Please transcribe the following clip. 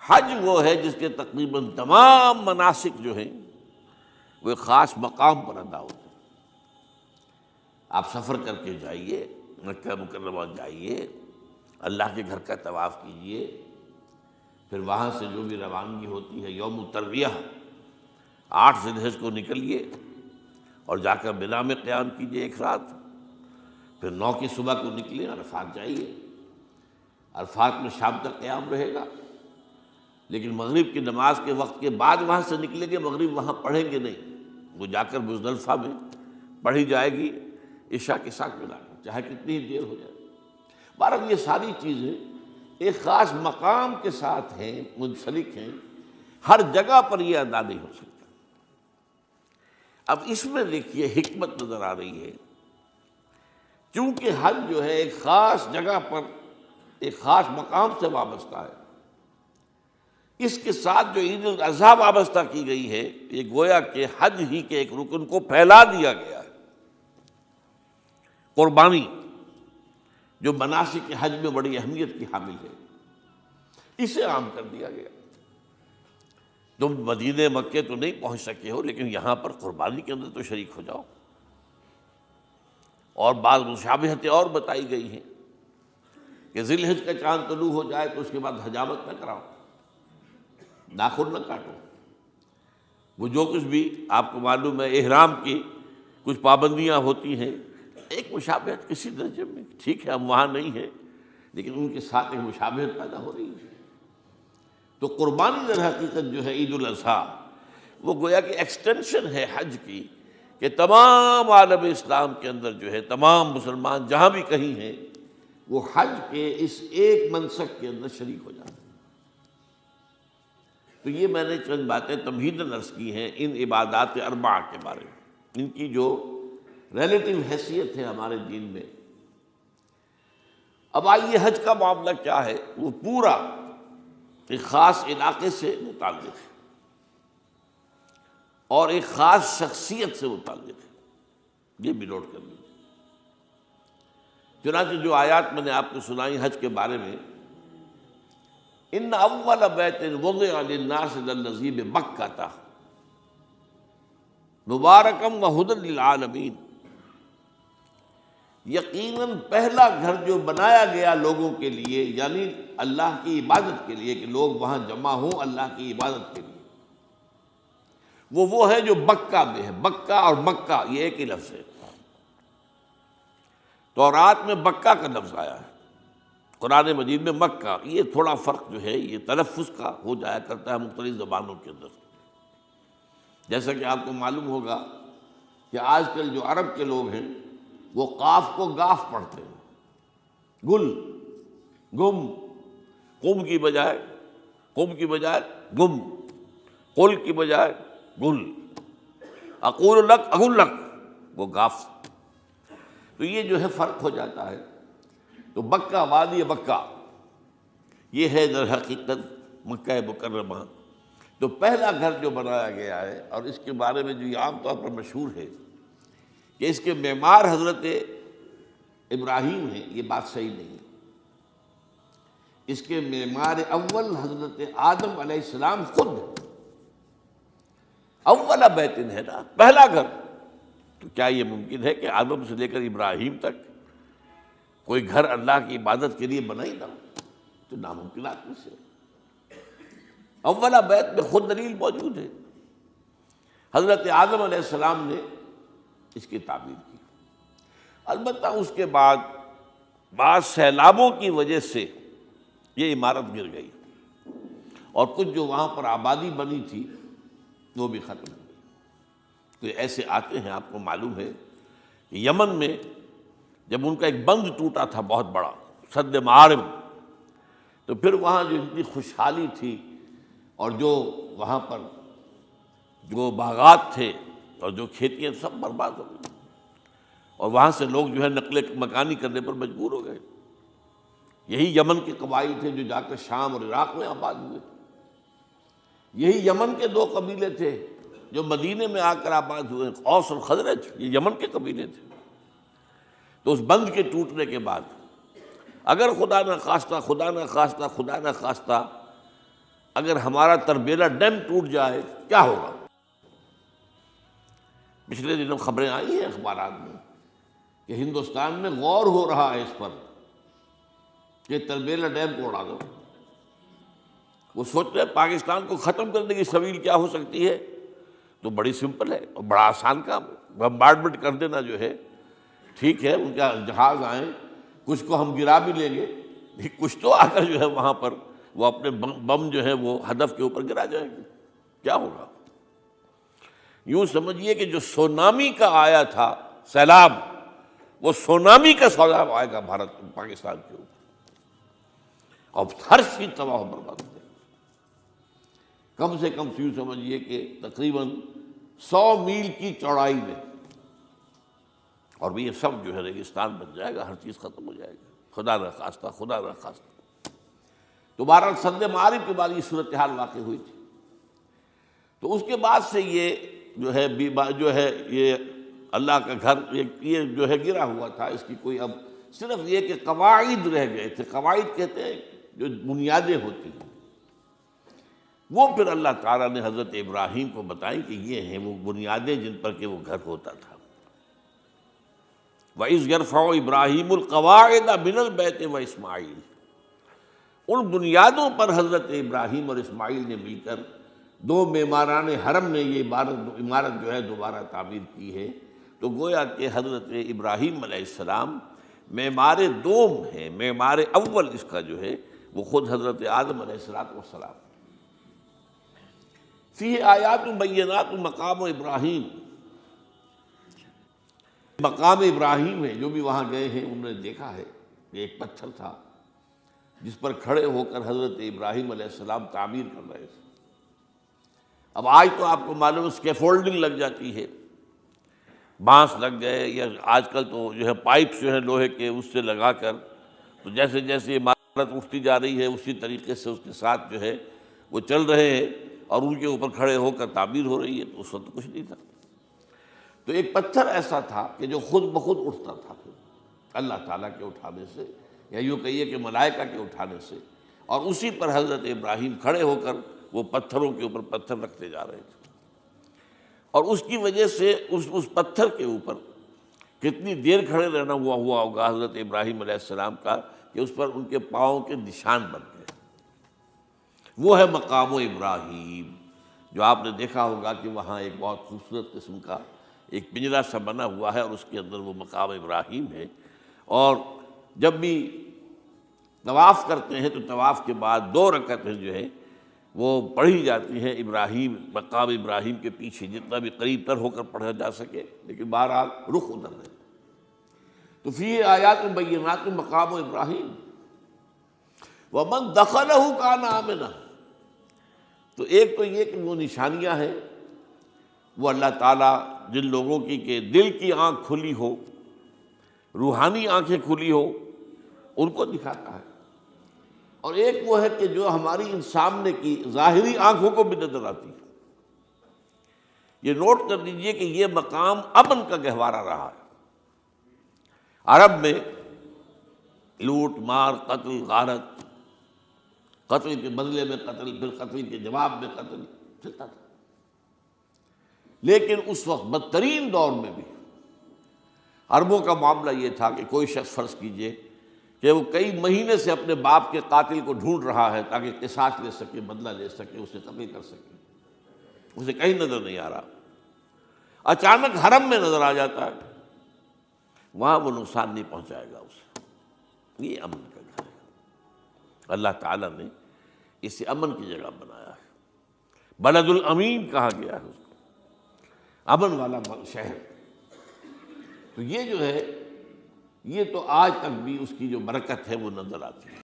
حج وہ ہے جس کے تقریباً تمام مناسک جو ہیں وہ ایک خاص مقام پر ادا ہوتے ہیں۔ آپ سفر کر کے جائیے، مکہ مکرمہ جائیے، اللہ کے گھر کا طواف کیجیے، پھر وہاں سے جو بھی روانگی ہوتی ہے یوم الترویہ 8 ذی الحجہ کو نکلیے اور جا کر منا میں قیام کیجیے ایک رات، پھر 9 کی صبح کو نکلیں عرفات جائیے، عرفات میں شام تک قیام رہے گا، لیکن مغرب کی نماز کے وقت کے بعد وہاں سے نکلیں گے، مغرب وہاں پڑھیں گے نہیں، وہ جا کر مزدلفہ میں پڑھی جائے گی عشاء کے ساتھ ملا کر، چاہے کتنی ہی دیر ہو جائے۔ بہرحال یہ ساری چیزیں ایک خاص مقام کے ساتھ ہیں، منسلک ہیں، ہر جگہ پر یہ ادا نہیں ہو سکتا۔ اب اس میں دیکھیے حکمت نظر آ رہی ہے، چونکہ حج جو ہے ایک خاص جگہ پر ایک خاص مقام سے وابستہ ہے، اس کے ساتھ جو عید الاضحیٰ وابستہ کی گئی ہے، یہ گویا کہ حج ہی کے ایک رکن کو پھیلا دیا گیا ہے۔ قربانی جو مناسک حج میں بڑی اہمیت کی حامل ہے، اسے عام کر دیا گیا۔ تم مدینے مکے تو نہیں پہنچ سکے ہو، لیکن یہاں پر قربانی کے اندر تو شریک ہو جاؤ۔ اور بعض مشابہتیں اور بتائی گئی ہیں کہ ذی الحجہ کا چاند طلوع ہو جائے تو اس کے بعد حجامت نہ کراؤ، ناخن نہ کاٹو، وہ جو کچھ بھی آپ کو معلوم ہے احرام کی کچھ پابندیاں ہوتی ہیں، ایک مشابہت کسی درجے میں، ٹھیک ہے ہم وہاں نہیں ہیں لیکن ان کے ساتھ ایک مشابہت پیدا ہو رہی ہے۔ تو قربانی در حقیقت جو ہے عید الاضحیٰ وہ گویا کہ ایکسٹینشن ہے حج کی، کہ تمام عالم اسلام کے اندر جو ہے تمام مسلمان جہاں بھی کہیں ہیں وہ حج کے اس ایک منسک کے اندر شریک ہو جاتے ہیں۔ تو یہ میں نے چند باتیں تمہیداً عرض کی ہیں ان عبادات اربعہ کے بارے میں، ان کی جو ریلیٹیو حیثیت ہے ہمارے دین میں۔ اب آئیے حج کا معاملہ کیا ہے، وہ پورا ایک خاص علاقے سے متعلق ہے اور ایک خاص شخصیت سے متعلق ہے، یہ بھی نوٹ کر لیجیے۔ چنانچہ جو آیات میں نے آپ کو سنائی حج کے بارے میں، ان اول بیت وضع للناس للذی ببکۃ مبارکا وہدی للعالمین، یقیناً پہلا گھر جو بنایا گیا لوگوں کے لیے، یعنی اللہ کی عبادت کے لیے، کہ لوگ وہاں جمع ہوں اللہ کی عبادت کے لیے، وہ ہے جو بکہ میں ہے۔ بکہ اور مکہ یہ ایک ہی لفظ ہے، تورات میں بکہ کا لفظ آیا ہے، قرآن مجید میں مکہ۔ یہ تھوڑا فرق جو ہے یہ تلفظ کا ہو جایا کرتا ہے مختلف زبانوں کے اندر، جیسا کہ آپ کو معلوم ہوگا کہ آج کل جو عرب کے لوگ ہیں وہ قاف کو گاف پڑھتے ہیں، گل گم، قم کی بجائے گم، قل کی بجائے گل، اقول لک اقول لک، وہ گاف۔ تو یہ جو ہے فرق ہو جاتا ہے۔ تو بکہ وادی بکہ یہ ہے در حقیقت مکہ مکرمہ۔ تو پہلا گھر جو بنایا گیا ہے، اور اس کے بارے میں جو یہ عام طور پر مشہور ہے کہ اس کے معمار حضرت ابراہیم ہیں، یہ بات صحیح نہیں ہے۔ اس کے معمار اول حضرت آدم علیہ السلام خود ہیں۔ اول بیت ہے نا، پہلا گھر، تو کیا یہ ممکن ہے کہ آدم سے لے کر ابراہیم تک کوئی گھر اللہ کی عبادت کے لیے بنا ہی نہ ہو؟ تو ناممکنات میں سے اولا بیت میں خود دلیل موجود ہے۔ حضرت آدم علیہ السلام نے اس کی تعبیر کی، البتہ اس کے بعد بعض سیلابوں کی وجہ سے یہ عمارت گر گئی اور کچھ جو وہاں پر آبادی بنی تھی وہ بھی ختم ہو گئی۔ تو ایسے آتے ہیں، آپ کو معلوم ہے کہ یمن میں جب ان کا ایک بند ٹوٹا تھا بہت بڑا، سد معارم، تو پھر وہاں جو اتنی خوشحالی تھی اور جو وہاں پر جو باغات تھے اور جو کھیتیاں سب برباد ہو گئی، اور وہاں سے لوگ جو ہے نقل مکانی کرنے پر مجبور ہو گئے۔ یہی یمن کے قبائل تھے جو جا کر شام اور عراق میں آباد ہوئے، یہی یمن کے 2 قبیلے تھے جو مدینے میں آ کر آباد ہوئے، اوس اور خزرج، یہ یمن کے قبیلے تھے۔ تو اس بند کے ٹوٹنے کے بعد اگر خدا نہ خواستہ اگر ہمارا تربیلا ڈیم ٹوٹ جائے کیا ہوگا؟ پچھلے دنوں خبریں آئی ہیں اخبارات میں کہ ہندوستان میں غور ہو رہا ہے اس پر کہ تربیلا ڈیم کو اڑا دو۔ وہ سوچ رہے ہیں پاکستان کو ختم کرنے کی سبیل کیا ہو سکتی ہے، تو بڑی سمپل ہے اور بڑا آسان کام ہے، بمبارڈمنٹ کر دینا جو ہے۔ ٹھیک ہے ان کا جہاز آئیں، کچھ کو ہم گرا بھی لیں گے، لیکن کچھ تو آ کر جو ہے وہاں پر وہ اپنے بم جو ہے وہ ہدف کے اوپر گرا جائیں گے، کیا ہوگا؟ یوں سمجھیے کہ جو سونامی کا آیا تھا سیلاب، وہ سونامی کا سیلاب آئے گا پاکستان کے اوپر، اور ہر چیز تباہ و برباد ہو جائے گی۔ کم سے کم یوں سمجھیے کہ تقریباً 100 میل کی چوڑائی میں، اور یہ سب جو ہے ریگستان بن جائے گا، ہر چیز ختم ہو جائے گی، خدا نہ خواستہ، خدا نہ خواستہ۔ دوبارہ سد معارف کے بعد یہ صورتحال واقع ہوئی تھی، تو اس کے بعد سے یہ جو ہے یہ اللہ کا گھر یہ جو ہے گرا ہوا تھا۔ اس کی کوئی اب صرف یہ کہ قواعد رہ گئے تھے، قواعد کہتے ہیں جو بنیادیں ہوتی ہیں، وہ پھر اللہ تعالیٰ نے حضرت ابراہیم کو بتائیں کہ یہ ہیں وہ بنیادیں جن پر کہ وہ گھر ہوتا تھا۔ وَإِذْ يَرْفَعُ إِبْرَاهِيمُ الْقَوَاعِدَ مِنَ الْبَيْتِ وَإِسْمَاعِيلُ، ان بنیادوں پر حضرت ابراہیم اور اسماعیل نے مل کر دو معماران حرم نے یہ عمارت جو ہے دوبارہ تعمیر کی ہے۔ تو گویا کہ حضرت ابراہیم علیہ السلام معمار دوم ہیں، معمار اول اس کا جو ہے وہ خود حضرت آدم علیہ السلام۔ فیہ آیات بینات مقام ابراہیم، مقام ابراہیم ہے، جو بھی وہاں گئے ہیں انہوں نے دیکھا ہے کہ ایک پتھر تھا جس پر کھڑے ہو کر حضرت ابراہیم علیہ السلام تعمیر کر رہے تھے۔ اب آج تو آپ کو معلوم ہے اسکیفولڈنگ لگ جاتی ہے، بانس لگ گئے، یا آج کل تو جو ہے پائپس جو ہے لوہے کے اس سے لگا کر، تو جیسے جیسے عمارت اٹھتی جا رہی ہے اسی طریقے سے اس کے ساتھ جو ہے وہ چل رہے ہیں اور ان کے اوپر کھڑے ہو کر تعمیر ہو رہی ہے۔ تو اس وقت کچھ نہیں تھا، تو ایک پتھر ایسا تھا کہ جو خود بخود اٹھتا تھا اللہ تعالیٰ کے اٹھانے سے، یا یوں کہیے کہ ملائکہ کے اٹھانے سے، اور اسی پر حضرت ابراہیم کھڑے ہو کر وہ پتھروں کے اوپر پتھر رکھتے جا رہے تھے، اور اس کی وجہ سے اس پتھر کے اوپر کتنی دیر کھڑے رہنا ہوا ہوگا حضرت ابراہیم علیہ السلام کا کہ اس پر ان کے پاؤں کے نشان بن گئے۔ وہ ہے مقام ابراہیم، جو آپ نے دیکھا ہوگا کہ وہاں ایک بہت خوبصورت قسم کا ایک پنجرا سا بنا ہوا ہے، اور اس کے اندر وہ مقام ابراہیم ہے۔ اور جب بھی طواف کرتے ہیں تو طواف کے بعد 2 رکعتیں جو ہے وہ پڑھی جاتی ہیں ابراہیم، مقام ابراہیم کے پیچھے، جتنا بھی قریب تر ہو کر پڑھا جا سکے، لیکن بہرحال رخ ادھر ہے۔ تو فیہ آیات بینات مقام ابراہیم ومن دخلہ کان آمنا۔ تو ایک تو یہ کہ وہ نشانیاں ہیں، وہ اللہ تعالیٰ جن لوگوں کی کہ دل کی آنکھ کھلی ہو، روحانی آنکھیں کھلی ہو، ان کو دکھاتا ہے، اور ایک وہ ہے کہ جو ہماری ان سامنے کی ظاہری آنکھوں کو بھی نظر آتی ہے۔ یہ نوٹ کر لیجئے کہ یہ مقام امن کا گہوارہ رہا ہے۔ عرب میں لوٹ مار، قتل غارت، قتل کے بدلے میں قتل، پھر قتل کے جواب میں قتل چلتا تھا، لیکن اس وقت بدترین دور میں بھی عربوں کا معاملہ یہ تھا کہ کوئی شخص فرض کیجئے کہ وہ کئی مہینے سے اپنے باپ کے قاتل کو ڈھونڈ رہا ہے تاکہ قصاص لے سکے، بدلہ لے سکے، اسے قتل کر سکے، اسے کہیں نظر نہیں آ رہا، اچانک حرم میں نظر آ جاتا ہے، وہاں وہ نقصان نہیں پہنچائے گا اسے۔ یہ امن کا گھر ہے، اللہ تعالیٰ نے اسے امن کی جگہ بنایا ہے، بلد الامین کہا گیا ہے اس کو، امن والا شہر۔ تو یہ جو ہے یہ تو آج تک بھی اس کی جو برکت ہے وہ نظر آتی ہے۔